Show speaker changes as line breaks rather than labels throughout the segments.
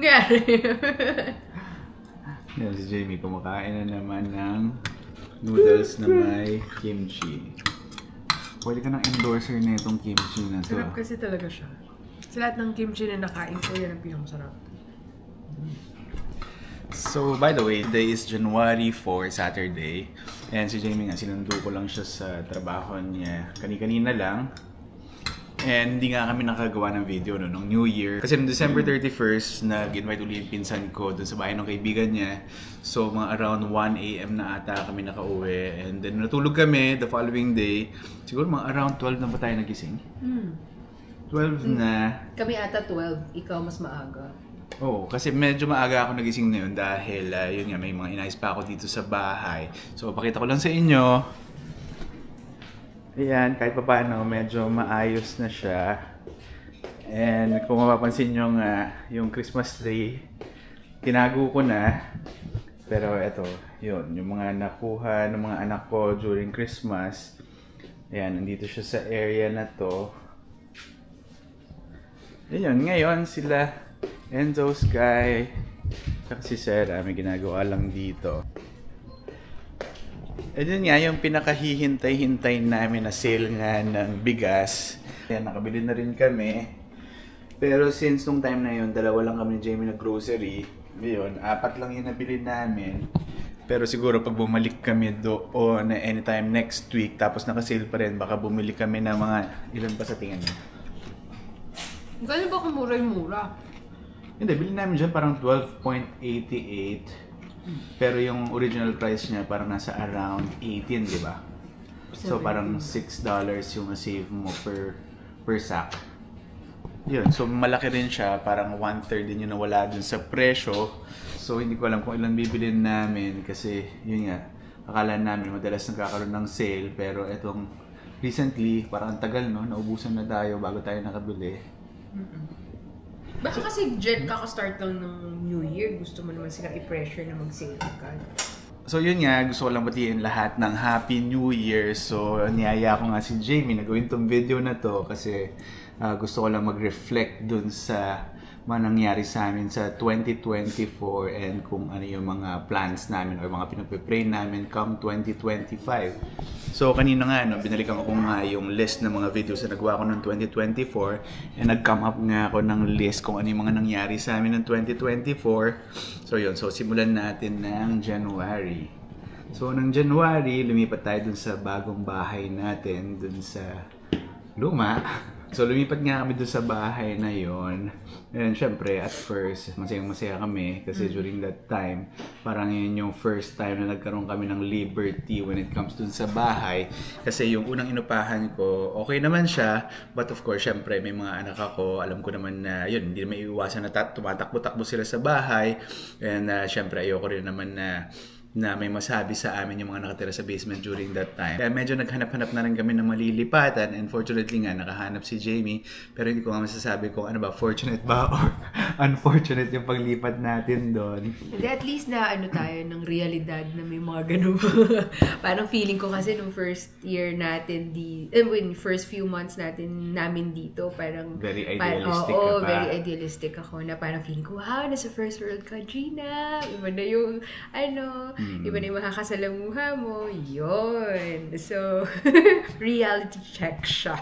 nangyari?
Yan si Jamie, kumakain na naman ng noodles na may kimchi. Pwede ka nang endorser na itong kimchi na to.
Sarap kasi talaga siya. Sa lahat ng kimchi na nakain ko, yan ang pinakamasarap.
So, by the way, today is January 4, Saturday. And si Jamie nga, sinundo ko lang siya sa trabaho niya kani-kanina lang. And hindi nga kami nakagawa ng video nung New Year. Kasi noong December 31st, nag-invite ulit yung pinsan ko dun sa bahay ng kaibigan niya. So, mga around 1 AM na ata kami nakauwi. And then natulog kami the following day. Siguro mga around 12 na ba tayo nagising? 12 na.
Kami ata 12. Ikaw mas maaga.
Oo, kasi medyo maaga ako nagising na yun dahil yun nga, may mga inayos pa ako dito sa bahay. So, pakita ko lang sa inyo. Ayan, kahit pa paano, medyo maayos na siya. And kung mapapansin nyo nga, yung Christmas tree, tinago ko na. Pero eto, yun, yung mga nakuha ng mga anak ko during Christmas. Ayan, nandito siya sa area na to. Ayan, ngayon sila, Enzo, Sky, saka si Sarah, may ginagawa lang dito. And yun nga, yung pinakahihintay-hintay namin na sale nga ng bigas. Ayan, nakabili na rin kami. Pero since nung time na yun, dalawa lang kami ni Jamie na grocery. Yun, 4 lang yung nabili namin. Pero siguro pag bumalik kami doon na anytime next week, tapos nakasale pa rin, baka bumili kami ng mga ilan pa sa tingin niyo.
Gano'n ba kung mura yung mura?
Hindi, bilhin namin dyan parang 12.88. Pero yung original price niya parang nasa around 18, di ba? So parang $6 yung na-save mo per sack. Yun, so malaki rin siya, parang 1/3 din yung nawala dun sa presyo. So hindi ko alam kung ilan bibilin namin kasi yun nga, akala namin madalas nagkakaroon ng sale, pero etong recently, parang ang tagal, no? Naubusan na tayo bago tayo nakabili.
Baka kasi Jet kaka-start lang ng New Year, gusto mo naman sila i-pressure na mag-sale agad.
So yun nga, gusto ko lang batiin lahat ng Happy New Year. So niyaya ko nga si Jamie na gawin tong video na to kasi gusto ko lang mag-reflect dun sa mga nangyari sa amin sa 2024 and kung ano yung mga plans namin o mga pinagpe-pray namin come 2025. So kanina nga, no, binalikan ko nga yung list ng mga videos na nagawa ko noong 2024 and nag-come up nga ako ng list kung ano yung mga nangyari sa amin ng 2024. So yun, so simulan natin ng January. So ng January, lumipat tayo dun sa bagong bahay natin, dun sa luma. So lumipat nga kami dun sa bahay na yon. And syempre, at first, masayang-masaya kami kasi during that time, parang yun yung first time na nagkaroon kami ng liberty when it comes dun sa bahay. Kasi yung unang inupahan ko, okay naman siya, but of course, syempre, may mga anak ako, alam ko naman na yun, hindi na may iwasan na tumatakbo-takbo sila sa bahay. And syempre, ayoko rin naman na may masabi sa amin yung mga nakatira sa basement during that time. Kaya medyo naghanap-hanap na rin kami ng malilipatan and fortunately nga nakahanap si Jamie, pero hindi ko nga masasabi kung ano ba, fortunate ba or unfortunate yung paglipat natin doon.
Hindi, at least na ano tayo ng realidad na may mga ganun. Parang feeling ko kasi nung first year natin first few months namin dito, parang
very idealistic ka pa.
Very idealistic ako na parang feeling ko, wow, nasa first world country na. Iba na yung iba na yung makakasalamuha mo. Yun. So, reality check siya.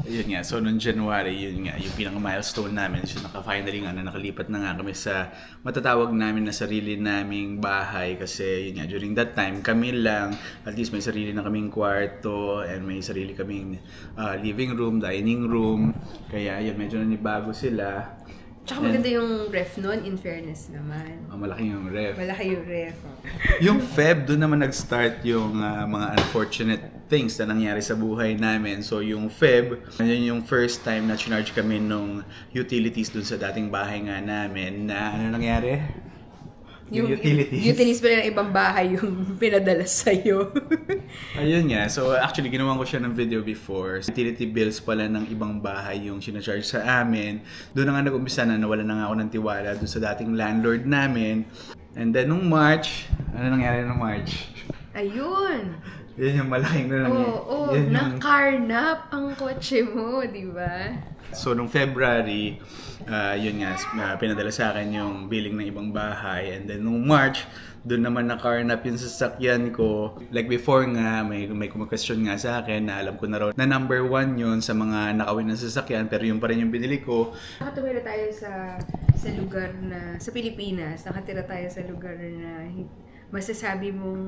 Yun nga. So, noong January, yun nga, yung pinaka-milestone namin. So, naka-finally nga na nakalipat na nga kami sa matatawag namin na sarili naming bahay. Kasi, yun nga, during that time, kami lang, at least may sarili na kaming kwarto and may sarili kaming living room, dining room. Kaya, yun, medyo nanibago sila.
Tsaka maganda yung ref nun, in fairness naman.
Malaki yung ref.
Malaki yung ref.
Yung Feb, doon naman nag-start yung mga unfortunate things na nangyari sa buhay namin. So yung Feb, yun yung first time na charge kami nung utilities doon sa dating bahay nga namin na ano nangyari? Yung utilities.
Utilities pa rin ng ibang bahay yung pinadala sa'yo.
Ayun nga. So actually, ginawa ko siya ng video before. Utility bills pala ng ibang bahay yung sinacharge sa amin. Doon na nga nag-umpisa na nawala na nga ako ng tiwala doon sa dating landlord namin. And then nung March, ano nangyari nung March?
Ayun!
Yun yung malaking na
na-carnap ang kotse mo, di ba?
So, nung February, yun nga, pinadala sa akin yung billing ng ibang bahay. And then, nung March, doon naman na-carnap yung sasakyan ko. Like before nga, may question nga sa akin na alam ko na raw na number 1 yun sa mga nakawin ng sasakyan, pero yun pa rin yung binili ko.
Nakatumira tayo sa lugar na, sa Pilipinas, nakatira tayo sa lugar na masasabi mong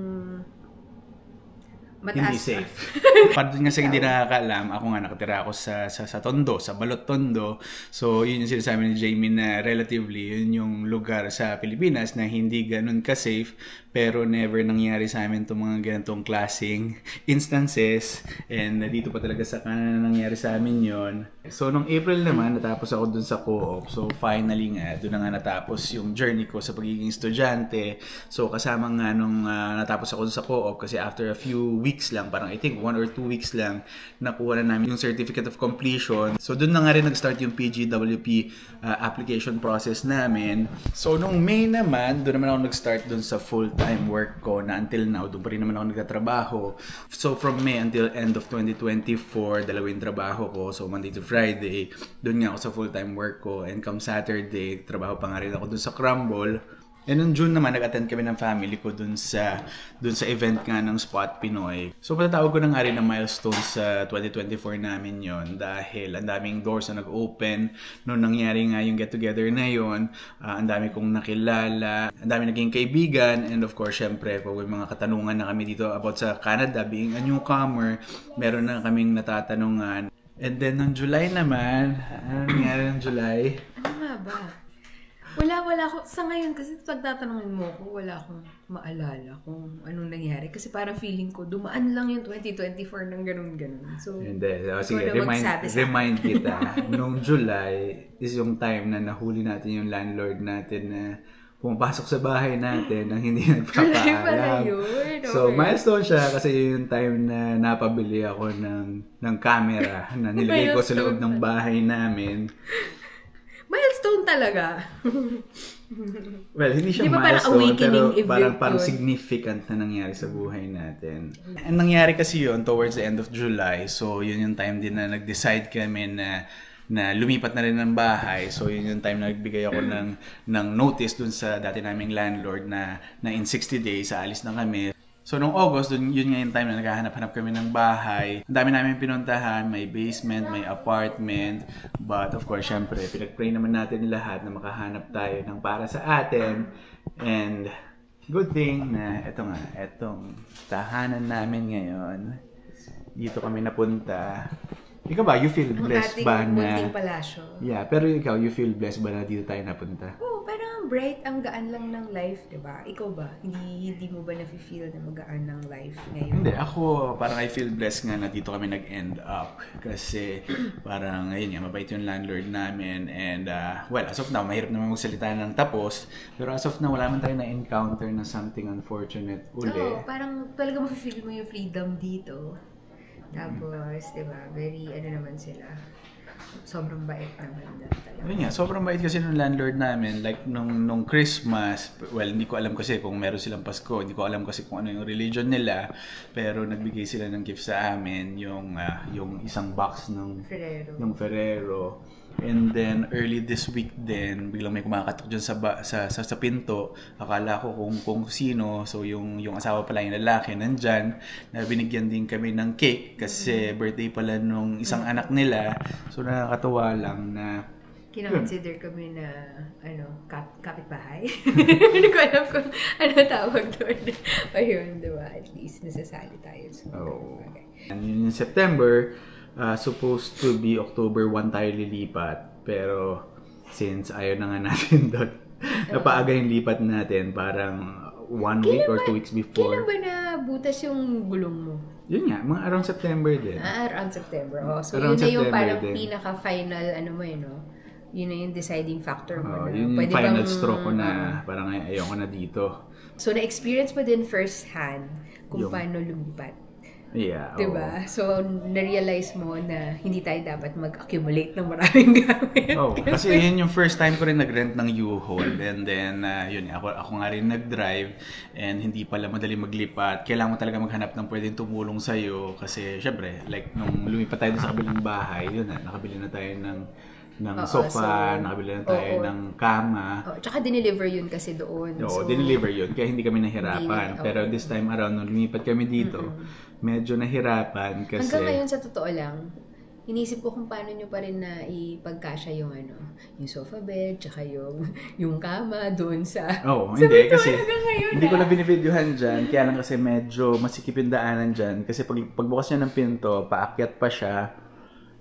mataas.
Hindi safe. Para dun nga sa hindi nakakaalam, ako nga nakatira ako sa Tondo, sa Balot Tondo. So, yun yung sinasabi ni Jamie na relatively, yun yung lugar sa Pilipinas na hindi ganun ka-safe, pero never nangyari sa amin itong mga ganitong klaseng instances. And dito pa talaga sa Canada nangyari sa amin yon. So, nung April naman, natapos ako dun sa co-op. So, finally nga, dun na nga natapos yung journey ko sa pagiging estudyante. So, kasama nga nung natapos ako dun sa co-op kasi after a few weeks lang, parang I think 1 or 2 weeks lang, nakuha na namin yung certificate of completion. So, dun na nga rin nag-start yung PGWP application process namin. So, nung May naman, dun naman ako nag-start dun sa full-time work ko na until now, dun pa rin naman ako nagtatrabaho. So, from May until end of 2024, dalawin trabaho ko. So, Monday to Friday, dun nga ako sa full-time work ko. And come Saturday, trabaho pa nga rin ako dun sa Crumble. And noong June naman, nag-attend kami ng family ko dun sa event nga ng Spot Pinoy. So, patatawag ko na nga rin ng milestone sa 2024 namin yon dahil ang daming doors na nag-open. Noong nangyari nga yung get-together na yon, ang dami kong nakilala, ang dami naging kaibigan, and of course, syempre, pag may mga katanungan na kami dito about sa Canada, being a newcomer, meron na kaming natatanungan. And then, noong July naman, ano nangyari ng July?
Ano nga ba? Wala ako. Sa ngayon, kasi pag tatanungin mo ko, wala akong maalala kung anong nangyari. Kasi parang feeling ko, dumaan lang yung 2024 ng ganun-ganun. So,
hindi. Sige, remind kita. Nung July is yung time na nahuli natin yung landlord natin na pumapasok sa bahay natin nang hindi nagpapaalam.
July pala yun. Okay.
So, milestone siya kasi yun yung time na napabili ako ng camera na nilagay ko sa loob ng bahay namin.
Milestone talaga.
Well, hindi siya milestone, pero parang significant na nangyari sa buhay natin. And nangyari kasi yun towards the end of July. So, yun yung time din na nag-decide kami na lumipat na rin ng bahay. So, yun yung time na nagbigay ako ng notice dun sa dati naming landlord na in 60 days, aalis na kami. So, noong August, yun nga yung time na naghahanap-hanap kami ng bahay. Ang dami namin pinuntahan, may basement, may apartment. But of course, syempre, pinag-pray naman natin lahat na makahanap tayo ng para sa atin. And good thing na etong tahanan namin ngayon. Dito kami napunta. Ikaw ba, you feel blessed ba na...
Munting palasyo.
Yeah, pero ikaw, you feel blessed ba na dito tayo napunta?
Oo, parang bright, ang gaan lang ng life, diba? Ikaw ba? Hindi mo ba na-feel na magaan ng life ngayon?
Hindi, ako parang I feel blessed nga na dito kami nag-end up. Kasi parang, ayun nga, mabait yung landlord namin. And, well, as of now, mahirap naman magsalita ng tapos. Pero as of now, wala man tayo na-encounter na something unfortunate uli.
Oo, parang talaga ma-feel mo yung freedom dito. Tapos, diba, very, naman sila, sobrang bait naman talaga.
Ayun nga, sobrang bait kasi nung landlord namin. Like, nung Christmas, well, hindi ko alam kasi kung meron silang Pasko, hindi ko alam kasi kung ano yung religion nila, pero nagbigay sila ng gift sa amin, yung isang box ng Ferrero. And then, early this week din, biglang may kumakatok dyan sa pinto. Akala ko kung sino. So, yung asawa pala yung lalaki, nandyan. Na binigyan din kami ng cake kasi birthday pala nung isang anak nila. So, nakakatuwa lang na...
Kina-consider kami na, kapitbahay. Hindi ko alam kung ano tawag doon. Ayun, diba? At least, nasasali tayo. So,
okay. And in September, supposed to be October 1 tayo lilipat. Pero since ayaw na nga natin doon, napaaga yung lipat natin. Parang 1 week or 2 weeks before.
Kailan ba nabutas yung gulong mo?
Yun nga, mga around September din.
Around September. Oh, so
around
yun na yung parang
din.
pinaka-final, yun na yung deciding factor mo.
Yun yung final straw ko na parang ayaw ko na dito.
So, na-experience mo din first hand kung paano lumipat.
Yeah.
Diba? So, na-realize mo na hindi tayo dapat mag-accumulate ng maraming gamit.
Kasi yun yung first time ko rin nag-rent ng U-Haul. And then, yun, ako nga rin nag-drive. And hindi pala madali maglipat. Kailangan mo talaga maghanap ng pwedeng tumulong sa'yo. Kasi, syempre, like, nung lumipat tayo sa kabilang bahay, yun na, nakabili na tayo ng sofa, nakabili na tayo ng kama.
Tsaka dineliver yun kasi doon.
Dineliver yun. Kaya hindi kami nahirapan. Pero this time around, nung lumipat kami dito, medyo nahirapan kasi...
Hanggang ngayon, sa totoo lang, inisip ko kung paano nyo pa rin na ipagkasya yung yung sofa bed, tsaka yung kama doon sa...
Hindi. Kasi hindi ko na binibidyohan dyan. Kaya lang kasi medyo masikip yung daanan dyan. Kasi pagbukas niya ng pinto, paakyat pa siya.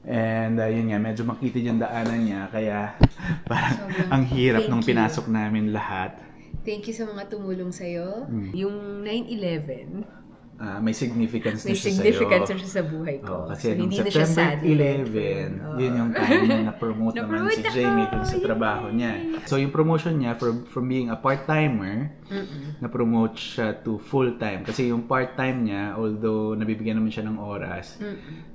And yun nga, medyo makitid yung daanan niya. Kaya parang ang hirap nung pinasok namin lahat.
Thank you sa mga tumulong sa'yo. Yung 9/11,
may significance na siya sa'yo.
May significance na siya sa buhay ko.
Kasi
hindi na
siya
sad.
11, yun yung time na na-promote naman si Jamie dun sa trabaho niya. So yung promotion niya from being a part-timer, na-promote siya to full-time. Kasi yung part-time niya, although nabibigyan naman siya ng oras,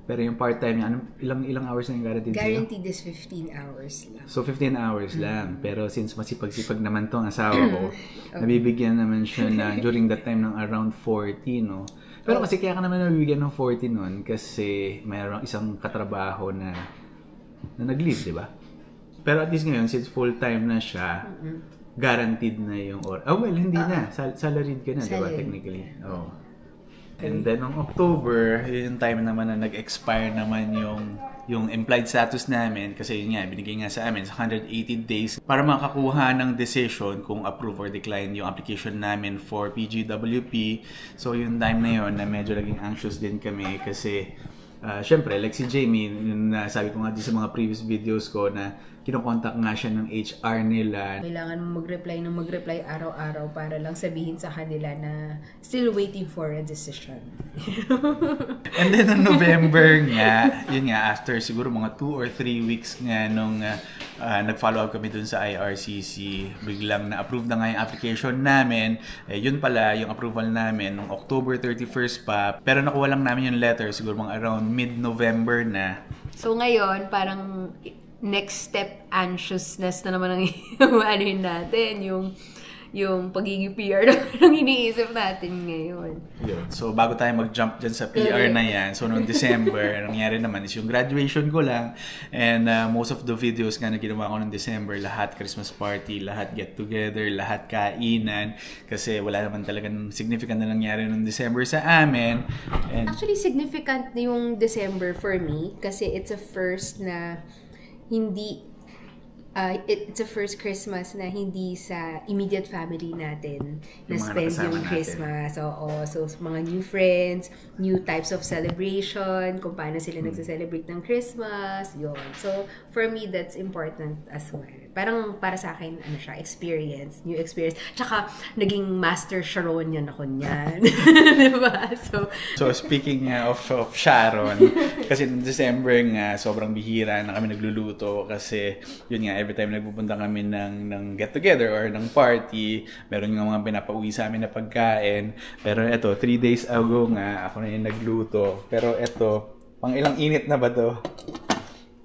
pero yung part-time niya, ilang hours na yung guaranteed sa'yo?
Guaranteed is 15 hours lang.
So 15 hours lang. Pero since masipag-sipag naman tong asawa ko, nabibigyan naman siya na during that time ng around 40, no? Pero kasi kaya ka naman nabibigyan ng 40 nun kasi mayroong isang katrabaho na nag-leave, di ba? Pero at least ngayon, since full-time na siya, guaranteed na yung oras. Well, hindi na. Salaried ka na, di ba? Technically. And then, noong October, yung time naman na nag-expire naman yung implied status namin kasi yun nga, binigay nga sa amin sa 180 days para makakuha ng decision kung approve or decline yung application namin for PGWP. So, yung time na yun na medyo naging anxious din kami kasi syempre, like si Jamie, sabi ko nga din sa mga previous videos ko na kinokontak nga siya ng HR nila. Kailangan
mo mag-reply araw-araw para lang sabihin sa kanila na still waiting for a decision.
And then, noong November nga, yun nga, after siguro mga 2 or 3 weeks nga nung nag-follow up kami dun sa IRCC, biglang na-approve na nga yung application namin. Yun pala, yung approval namin nung October 31st pa. Pero nakuha lang namin yung letter siguro mga around mid-November na.
So ngayon, parang next step, anxiousness na naman ang anuhin natin, yung pagiging PR na iniisip natin ngayon.
Yun. So, bago tayo mag-jump dyan sa PR na yan, so noong December, nangyari naman is yung graduation ko lang. And most of the videos nga na ginawa ko noong December, lahat Christmas party, lahat get-together, lahat kainan. Kasi wala naman talagang significant na nangyari noong December sa amin. And
actually, significant na yung December for me kasi it's a first na hindi it's a first Christmas na hindi sa immediate family natin na spend yung Christmas. So mga new friends, new types of celebration, kung paano sila nagse-celebrate ng Christmas, yun. So for me, that's important as well. Parang para sa akin, new experience. Tsaka, naging master Sharon yan ako niyan. Diba?
So speaking of Sharon, kasi noong December nga, sobrang bihira na kami nagluluto kasi, yun nga, every time nagpupunta kami ng get-together or ng party, meron nga mga pinapauwi sa amin na pagkain. Pero eto, 3 days ago nga, ako na yung nagluto. Pero eto, pang ilang init na ba to?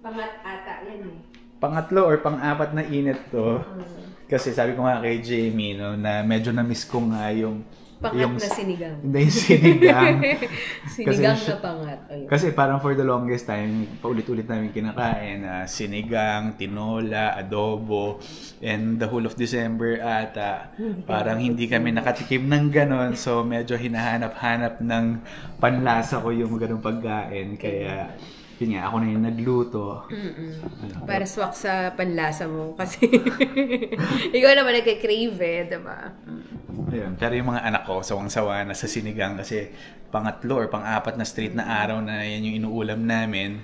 Pangat ata yan eh.
Pangatlo or pang-apat na init to. Kasi sabi ko nga kay Jamie, no, na medyo na-miss ko nga yung
pangat na sinigang.
Hindi yung sinigang.
Sinigang na pangat. Ayun.
Kasi parang for the longest time, paulit-ulit namin kinakain. Sinigang, tinola, adobo, and the whole of December ata. Parang hindi kami nakatikim ng ganon. So medyo hinahanap-hanap ng panlasa ko yung ganong pagkain. Kaya yun nga, ako na yung nagluto.
Para swak sa panlasa mo. Kasi ikaw naman nagka-crave diba?
Ayun. Pero yung mga anak ko, sawang-sawa na sa sinigang kasi pangatlo or pang-apat na straight na araw na yan yung inuulam namin.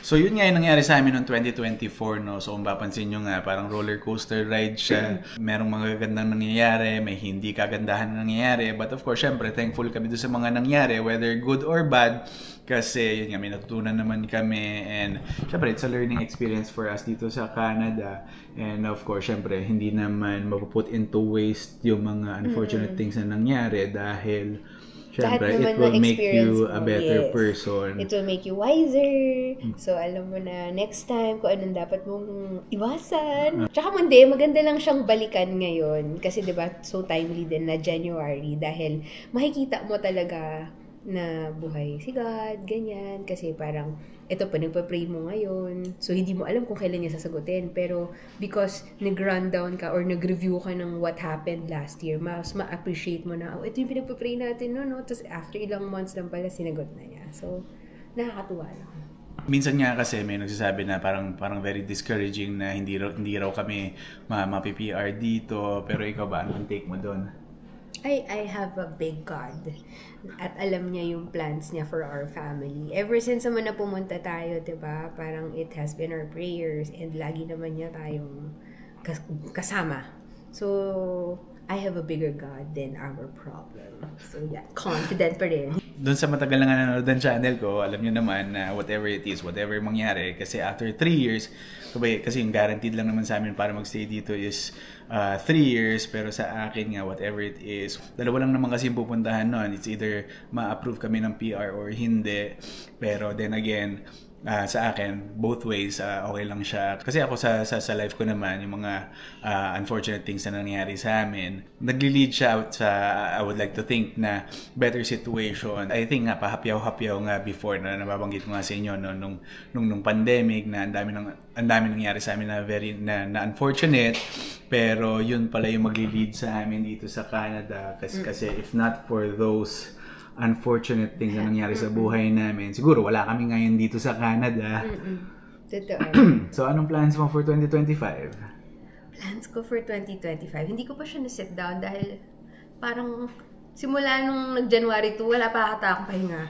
So yun nga yung nangyari sa amin noong 2024, no? So kung papansin nyo nga, parang roller coaster ride siya. Merong mga gagandang nangyayari, may hindi kagandahan na nangyayari. But of course, syempre, thankful kami doon sa mga nangyari, whether good or bad. Kasi yun nga, may natutunan naman kami. And syempre, it's a learning experience for us dito sa Canada. And of course, syempre, hindi naman mapuput into waste yung mga unfortunate things na nangyari dahil Syempre,
naman
it will
ng
make
experience
you a
mo,
better
yes.
person.
It will make you wiser. So, alam mo na next time kung anong dapat mong iwasan. Tsaka hindi, maganda lang siyang balikan ngayon. Kasi diba, so timely din na January. Dahil makikita mo talaga na buhay si God, ganyan. Kasi parang, ito pa, nagpa-pray mo ngayon. So, hindi mo alam kung kailan niya sasagutin. Pero, because nag-rundown ka or nag-review ka ng what happened last year, mas ma-appreciate mo na, oh, ito yung pinagpa-pray natin, no? Tapos, after ilang months lang pala, sinagot na niya. So, nakakatuwa lang.
Minsan nga kasi may nagsasabi na parang very discouraging na hindi raw kami ma-PR dito. Pero ikaw ba, anong take mo doon?
I have a big God. At alam niya yung plans niya for our family. Ever since naman na pumunta tayo, diba? Parang it has been our prayers and lagi naman niya tayong kasama. So, I have a bigger God than our problem. So, yeah, confident pa rin.
Doon sa matagal na nanonood ng channel ko, alam niyo naman na whatever it is, whatever mangyari, kasi after 3 years, kasi yung guaranteed lang naman sa amin para magstay dito is 3 years, pero sa akin nga, whatever it is, dalawa lang naman kasi yung pupuntahan nun. It's either ma-approve kami ng PR or hindi. Pero then again, sa akin, both ways, okay lang siya. Kasi ako sa life ko naman, yung mga unfortunate things na nangyari sa amin, nagli-lead siya out sa, I would like to think, na better situation. I think nga, pahapyaw-hapyaw nga before, na nababanggit ko nga sa inyo, no, nung pandemic, na ang dami nangyari sa amin na unfortunate, pero yun pala yung magli-lead sa amin dito sa Canada. Kasi if not for those unfortunate things na nangyari sa buhay namin, siguro wala kami ngayon dito sa Canada.
Totoo.
So, anong plans mo for 2025?
Plans ko for 2025, hindi ko pa siya na-sit down dahil parang simula nung nag-January 2, wala pa ata akong pahinga.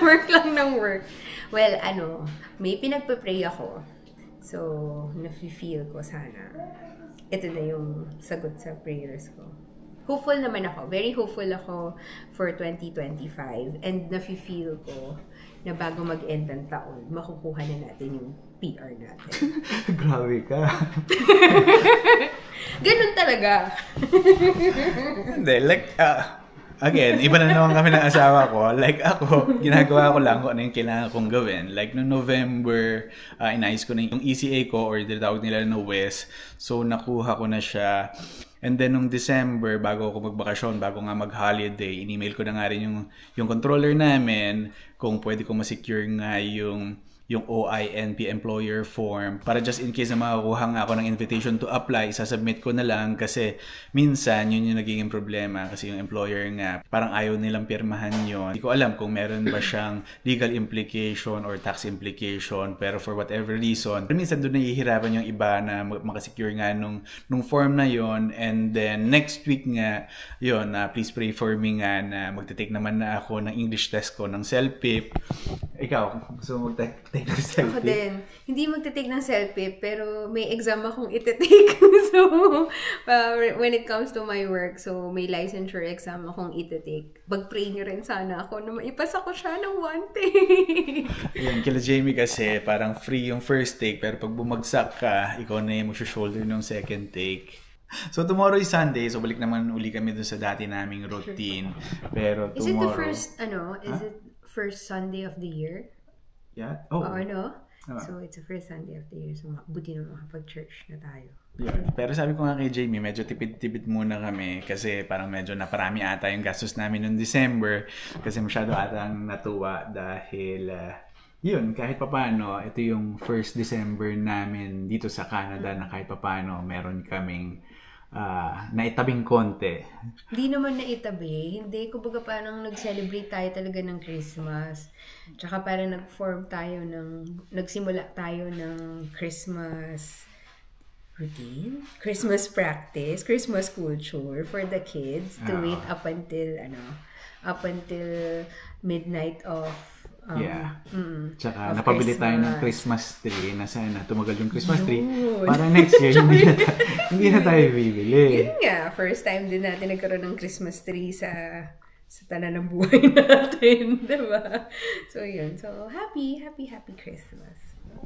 Work lang ng work. Well, may pinagpa-pray ako. So, nafe-feel ko sana ito na yung sagot sa prayers ko. Hopeful naman ako. Very hopeful ako for 2025. And nafe-feel ko na bago mag-end ng taon, makukuha na natin yung PR natin.
Grabe ka.
Ganun talaga.
Hindi, like, again, iba na naman kami ng asawa ko. Like ako, ginagawa ko lang kung ano yung kailangan kong gawin. Like noong November, inayos ko na yung ECA ko or tinatawag nila na WES. So nakuha ko na siya. And then nung December, bago ako magbakasyon, bago nga mag-holiday, in-email ko na nga rin yung controller namin kung pwede ko ma-secure nga yung OINP employer form para just in case na makakuha nga ako ng invitation to apply, isasubmit ko na lang kasi minsan yun yung nagiging problema kasi yung employer nga parang ayaw nilang pirmahan yun. Hindi ko alam kung meron ba siyang legal implication or tax implication, pero for whatever reason, minsan doon nahihirapan yung iba na makasecure nga nung form na yun. And then next week nga yun, please pray for me nga na magte-take naman na ako ng English test ko ng CELPIP. Ikaw, gusto mo mag-take
ako din. Hindi magte-take ng selfie, pero may exam akong iti-take. So, when it comes to my work, so may licensure exam akong iti-take. Mag-pray nyo rin sana ako na maipasa ko siya ng one take.
Yan, kila Jamie kasi parang free yung first take, pero pag bumagsak ka, ikaw na yung mag-shoulder ng second take. So tomorrow is Sunday, so balik naman uli kami dun sa dati naming routine. Pero tomorrow... Is it the
first Sunday of the year?
Yeah. Oh.
Oo, no? So, it's the first Sunday of the year. So, buti na makapag-church na tayo.
Yeah. Pero sabi ko nga kay Jamie, medyo tipid-tipid muna kami kasi parang medyo naparami ata yung gastos namin noong December kasi masyado atang natuwa dahil yun, kahit papano, ito yung first December namin dito sa Canada na kahit papano meron kaming naitabing konti.
Hindi naman naitabi. Hindi. Kumbaga parang nag-celebrate tayo talaga ng Christmas. Tsaka parang nagsimula tayo ng Christmas routine, Christmas practice, Christmas culture for the kids to wait up until midnight of
Tsaka napabili tayo ng Christmas tree na sana tumagal yung Christmas tree para next year hindi na tayo bibili.
Yun nga, first time din natin nagkaroon ng Christmas tree sa tanan ng buhay natin, diba? So yun, so happy Christmas.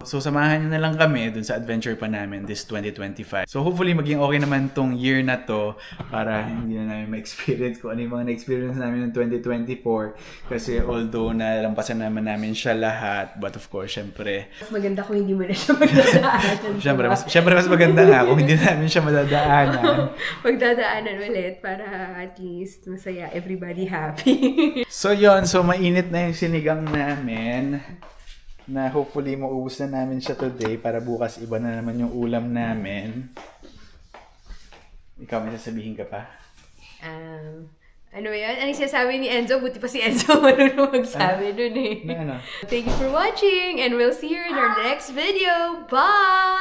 So, samahan nyo na lang kami dun sa adventure pa namin this 2025. So, hopefully, maging okay naman tong year na to para hindi na namin ma-experience kung ano yung mga na-experience namin ng 2024. Kasi although nalampasan namin siya lahat, but of course, syempre...
Mas maganda kung hindi mo na siya madadaanan.
syempre, mas maganda nga kung hindi namin siya madadaanan.
Magdadaanan ulit para at least masaya, everybody happy.
So, yun. So, mainit na yung sinigang namin. Na hopefully maubos na namin siya today para bukas iba na naman yung ulam namin. Ikaw, may sasabihin ka pa?
Ano yan? Ano yung sasabi ni Enzo? Buti pa si Enzo marunong magsabi dun eh.
Na ano?
Thank you for watching and we'll see you in our next video. Bye!